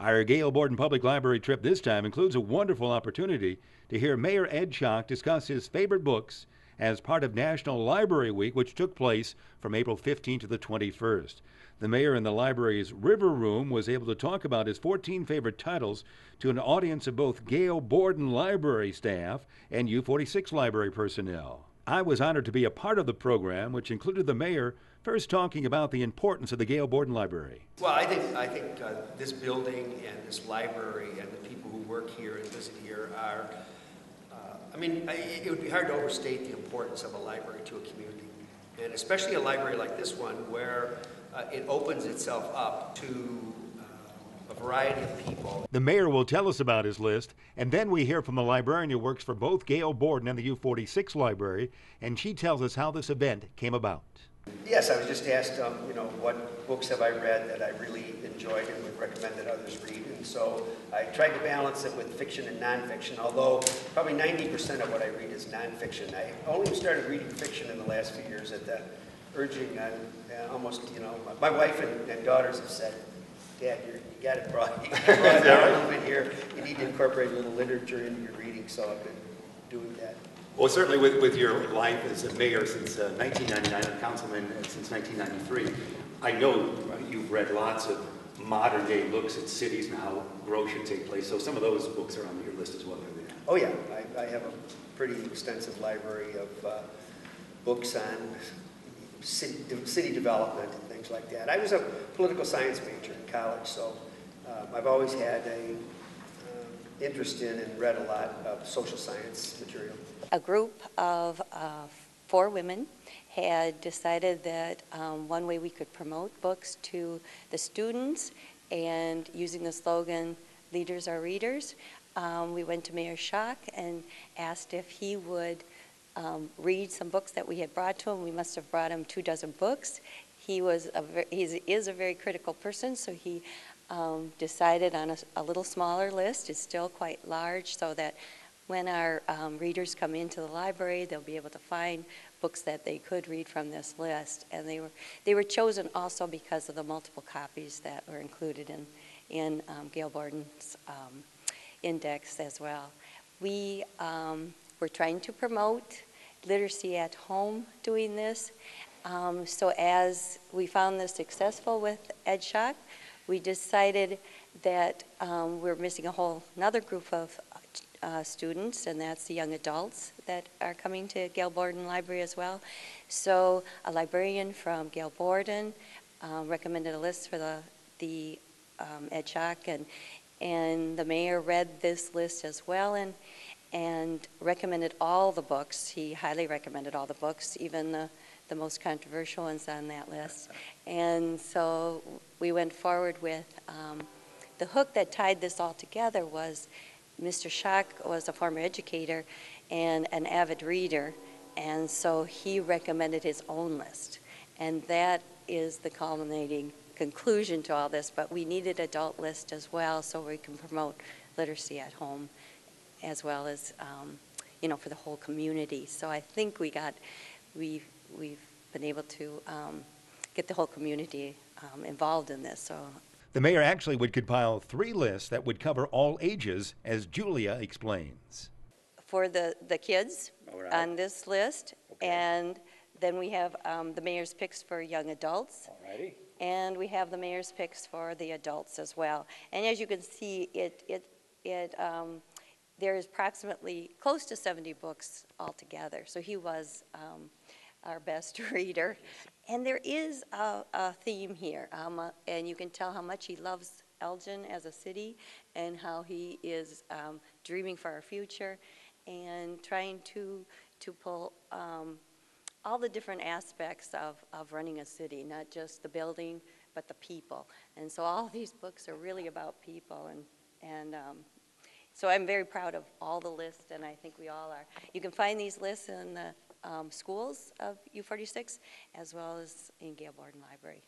Our Gail Borden Public Library trip this time includes a wonderful opportunity to hear Mayor Ed Schock discuss his favorite books as part of National Library Week, which took place from April 15th to the 21st. The mayor in the library's River Room was able to talk about his 14 favorite titles to an audience of both Gail Borden Library staff and U46 library personnel. I was honored to be a part of the program, which included the mayor first talking about the importance of the Gail Borden Library. Well, I think this building and this library and the people who work here and visit here are, it would be hard to overstate the importance of a library to a community, and especially a library like this one where it opens itself up to a variety of people. The mayor will tell us about his list, and then we hear from the librarian who works for both Gail Borden and the U46 library, and she tells us how this event came about. Yes, I was just asked, what books have I read that I really enjoyed and would recommend that others read, and so I tried to balance it with fiction and nonfiction, although probably 90% of what I read is nonfiction. I only started reading fiction in the last few years at the urging on my wife and daughters have said, Dad, you got it brought a little bit here. You need to incorporate a little literature into your reading, so I've been doing that. Well, certainly with your life as a mayor since 1999 and councilman since 1993, I know you've read lots of modern day looks at cities and how growth should take place. So some of those books are on your list as well. Oh yeah, I have a pretty extensive library of books on city development and things like that. I was a political science major in college, so I've always had a interest in and read a lot of social science material. A group of 4 women had decided that one way we could promote books to the students, and using the slogan, "Leaders are readers," we went to Mayor Schock and asked if he would read some books that we had brought to him. We must have brought him 24 books. He is a very critical person, so he decided on a little smaller list. It's still quite large, so that when our readers come into the library, they'll be able to find books that they could read from this list. And they were chosen also because of the multiple copies that were included in Gail Borden's index as well. We were trying to promote literacy at home doing this. So as we found this successful with Ed Schock, we decided that we're missing another group of students, and that's the young adults that are coming to Gail Borden Library as well. So a librarian from Gail Borden recommended a list for the Ed Schock, and the mayor read this list as well and recommended all the books. He highly recommended all the books, even the most controversial ones on that list. And so we went forward with the hook that tied this all together was Mr. Schock was a former educator and an avid reader, and so he recommended his own list. And that is the culminating conclusion to all this, but we needed an adult list as well so we can promote literacy at home as well as, for the whole community. So I think we've been able to get the whole community involved in this. So the mayor actually would compile 3 lists that would cover all ages, as Julia explains. For the kids on this list, okay. And then we have the mayor's picks for young adults. Alrighty. And we have the mayor's picks for the adults as well. And as you can see, there's approximately close to 70 books altogether. So he was our best reader. And there is a theme here, and you can tell how much he loves Elgin as a city and how he is dreaming for our future and trying to pull all the different aspects of running a city, not just the building, but the people. And so all these books are really about people, and so I'm very proud of all the lists, and I think we all are. You can find these lists in the schools of U46 as well as in Gail Borden Library.